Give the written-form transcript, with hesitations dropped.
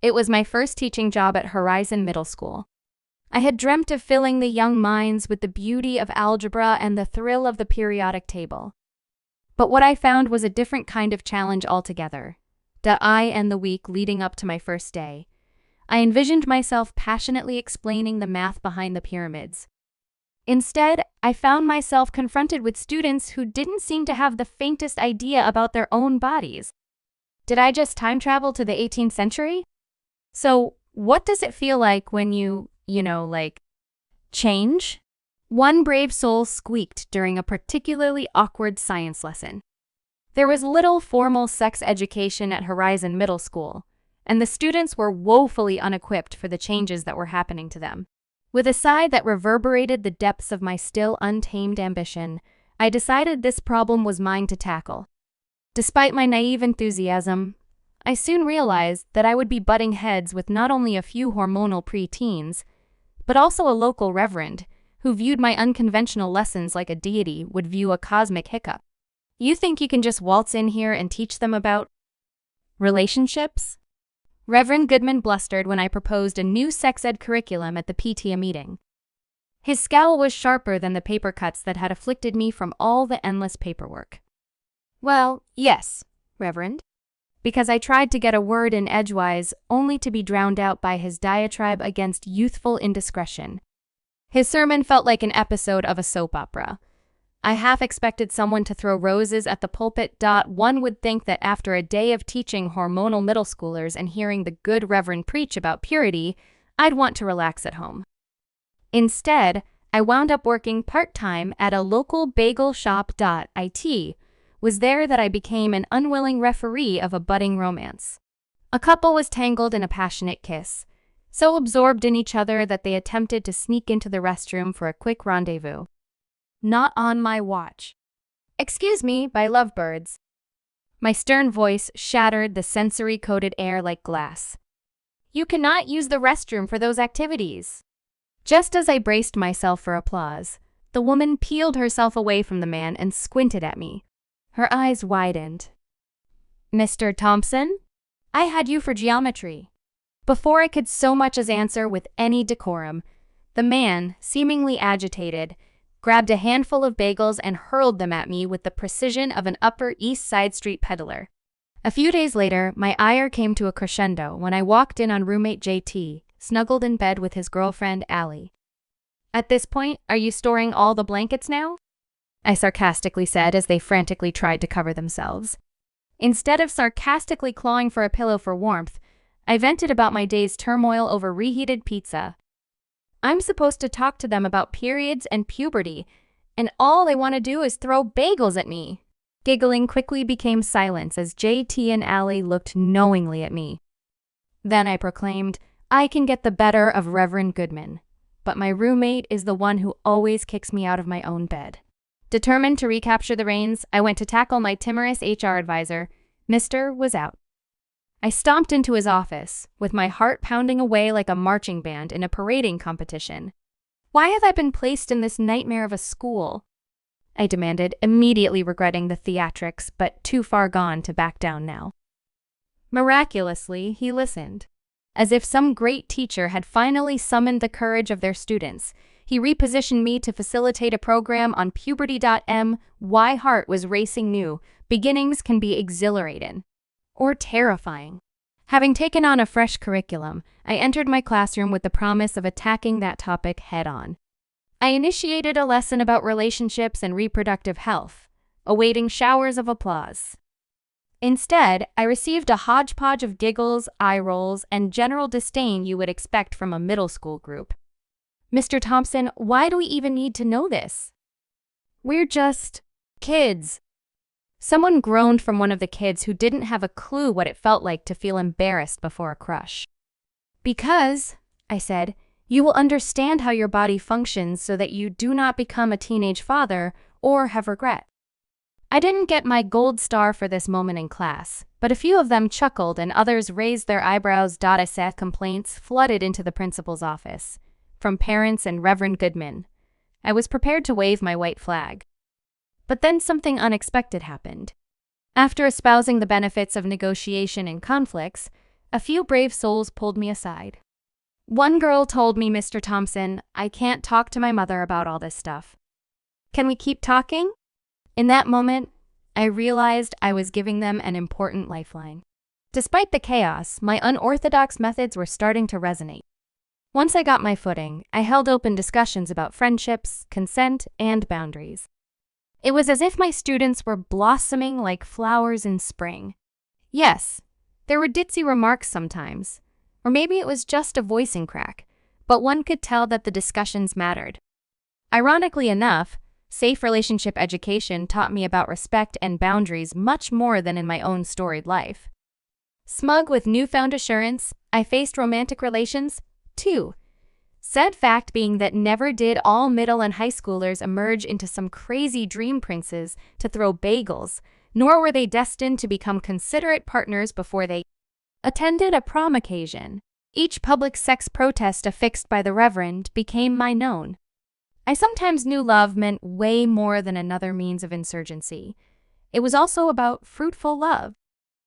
It was my first teaching job at Horizon Middle School. I had dreamt of filling the young minds with the beauty of algebra and the thrill of the periodic table. But what I found was a different kind of challenge altogether. The week leading up to my first day, I envisioned myself passionately explaining the math behind the pyramids. Instead, I found myself confronted with students who didn't seem to have the faintest idea about their own bodies. Did I just time travel to the 18th century? So, what does it feel like when you change? One brave soul squeaked during a particularly awkward science lesson. There was little formal sex education at Horizon Middle School, and the students were woefully unequipped for the changes that were happening to them. With a sigh that reverberated the depths of my still untamed ambition, I decided this problem was mine to tackle. Despite my naive enthusiasm, I soon realized that I would be butting heads with not only a few hormonal pre-teens, but also a local reverend who viewed my unconventional lessons like a deity would view a cosmic hiccup. You think you can just waltz in here and teach them about relationships? Reverend Goodman blustered when I proposed a new sex ed curriculum at the PTA meeting. His scowl was sharper than the paper cuts that had afflicted me from all the endless paperwork. Well, yes, Reverend. Because I tried to get a word in edgewise, only to be drowned out by his diatribe against youthful indiscretion. His sermon felt like an episode of a soap opera. I half expected someone to throw roses at the pulpit. One would think that after a day of teaching hormonal middle schoolers and hearing the good Reverend preach about purity, I'd want to relax at home. Instead, I wound up working part-time at a local bagel shop. It was there that I became an unwilling referee of a budding romance. A couple was tangled in a passionate kiss, so absorbed in each other that they attempted to sneak into the restroom for a quick rendezvous. Not on my watch. Excuse me, my lovebirds. My stern voice shattered the sensory-coated air like glass. You cannot use the restroom for those activities. Just as I braced myself for applause, the woman peeled herself away from the man and squinted at me. Her eyes widened. Mr. Thompson? I had you for geometry. Before I could so much as answer with any decorum, the man, seemingly agitated, grabbed a handful of bagels and hurled them at me with the precision of an Upper East Side street peddler. A few days later, my ire came to a crescendo when I walked in on roommate JT, snuggled in bed with his girlfriend Allie. At this point, are you storing all the blankets now? I sarcastically said as they frantically tried to cover themselves. Instead of sarcastically clawing for a pillow for warmth, I vented about my day's turmoil over reheated pizza. I'm supposed to talk to them about periods and puberty, and all they want to do is throw bagels at me. Giggling quickly became silence as JT and Allie looked knowingly at me. Then I proclaimed, I can get the better of Reverend Goodman, but my roommate is the one who always kicks me out of my own bed. Determined to recapture the reins, I went to tackle my timorous HR advisor. Mr. was out. I stomped into his office, with my heart pounding away like a marching band in a parading competition. Why have I been placed in this nightmare of a school? I demanded, immediately regretting the theatrics, but too far gone to back down now. Miraculously, he listened. As if some great teacher had finally summoned the courage of their students, he repositioned me to facilitate a program on puberty. My heart was racing new. Beginnings can be exhilarating. Or terrifying. Having taken on a fresh curriculum, I entered my classroom with the promise of attacking that topic head-on. I initiated a lesson about relationships and reproductive health, awaiting showers of applause. Instead, I received a hodgepodge of giggles, eye rolls, and general disdain you would expect from a middle school group. Mr. Thompson, why do we even need to know this? We're just kids. Someone groaned from one of the kids who didn't have a clue what it felt like to feel embarrassed before a crush. Because, I said, you will understand how your body functions so that you do not become a teenage father or have regret. I didn't get my gold star for this moment in class, but a few of them chuckled and others raised their eyebrows. Sad complaints flooded into the principal's office, from parents and Reverend Goodman. I was prepared to wave my white flag. But then something unexpected happened. After espousing the benefits of negotiation and conflicts, A few brave souls pulled me aside. One girl told me, "Mr. Thompson, I can't talk to my mother about all this stuff. Can we keep talking?" In that moment, I realized I was giving them an important lifeline. Despite the chaos, my unorthodox methods were starting to resonate. Once I got my footing, I held open discussions about friendships, consent, and boundaries. It was as if my students were blossoming like flowers in spring. Yes, there were ditzy remarks sometimes, or maybe it was just a voicing crack, but one could tell that the discussions mattered. Ironically enough, safe relationship education taught me about respect and boundaries much more than in my own storied life. Smug with newfound assurance, I faced romantic relations, too. Sad fact being that never did all middle and high schoolers emerge into some crazy dream princes to throw bagels, nor were they destined to become considerate partners before they attended a prom occasion. Each public sex protest affixed by the Reverend became my known. I sometimes knew love meant way more than another means of insurgency. It was also about fruitful love.